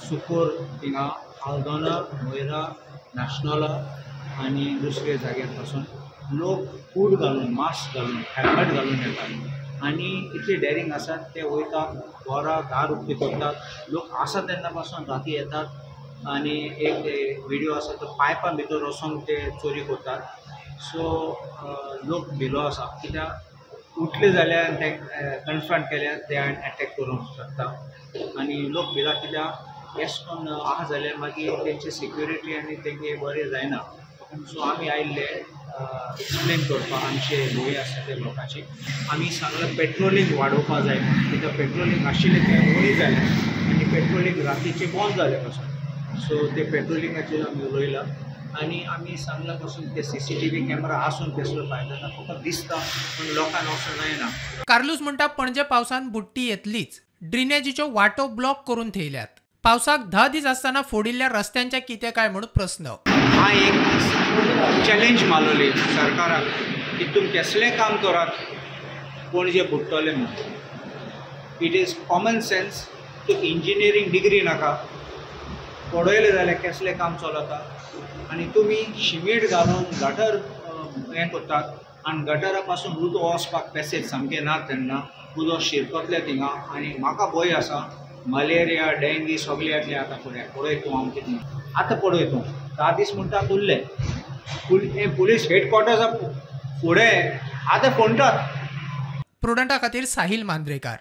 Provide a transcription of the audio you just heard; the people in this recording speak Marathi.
सुकोर थिंगा आल्दोना मोयरा नाशनला आणि दुसरे जाग्यार पासून लोक फूड घालून मास्क घालून हेल्मेट घालून येतात आणि इतले डेरिंग आसात ते वयतात वरां दार उक्ती करतात लोक आसा तेन्ना पासून राती येतात आणि एक व्हिडिओ आसा तो पायपां भितर वचून ते चोरी करतात सो लोक भिलो आसा कित्याक उठले जाल्यार ते कन्फ्रंट केल्यार ते अटॅक करूंक शकता आणि लोक भिला कित्याक एश कोन्न आहा जाल्यार मागीर तेंची सिक्युरिटी आनी तेंगे बरें जायना सो आमी आयिल्ले एक्सप्लेन करपाक आमचे भंय आसा ते लोकांची आमी सांगलें पेट्रोलिंग वाडोवपा जाय कित्याक पेट्रोलिंग आशिल्लें तें उणी जालें आनी पेट्रोलिंग रातीचें बंद जालें पासून सो ते पेट्रोलिंगाचेर आमी उलयला आनी आमी सांगला पासून ते CCTV कॅमेरा आसून कसलो फायदो ना फकत दिसता पूण लोकांक असो जायना। कार्लूस म्हणटा पणजे पावसान बुट्टी येतलीच ड्रेनेजीच्यो वाटो ब्लॉक करून थेयल्यात पावसाक 10 दीस आसतना फोडिल्ल्या रस्त्यांचे कितें काय म्हणून प्रश्न हा एक चॅलेंज मारलेली सरकाराक की तुम कसलें काम करात पणजे बुडटले म्हणून इट इज कॉमन सेन्स तू इंजिनियरींग डिग्री नाका पडयलें जाल्यार कसलें काम चलता आनी तुमी शिमीट घालून गटर हें करतात आनी गटरा पासून उदक वचपाक पॅसेज सामकें ना तेन्ना उदक शिरकतलें थिंगा आनी म्हाका भंय आसा मलेरिया डेंगी सगळें येतलें आतां फुडें पळय तूं हांव कितें आतां पळय तूं 10 दीस म्हणटा उरले पुलीस हेडक्वॉर्टर्सा फुडें आतां फोंडटात। प्रुडंटा खातीर साहिल मांद्रेकार।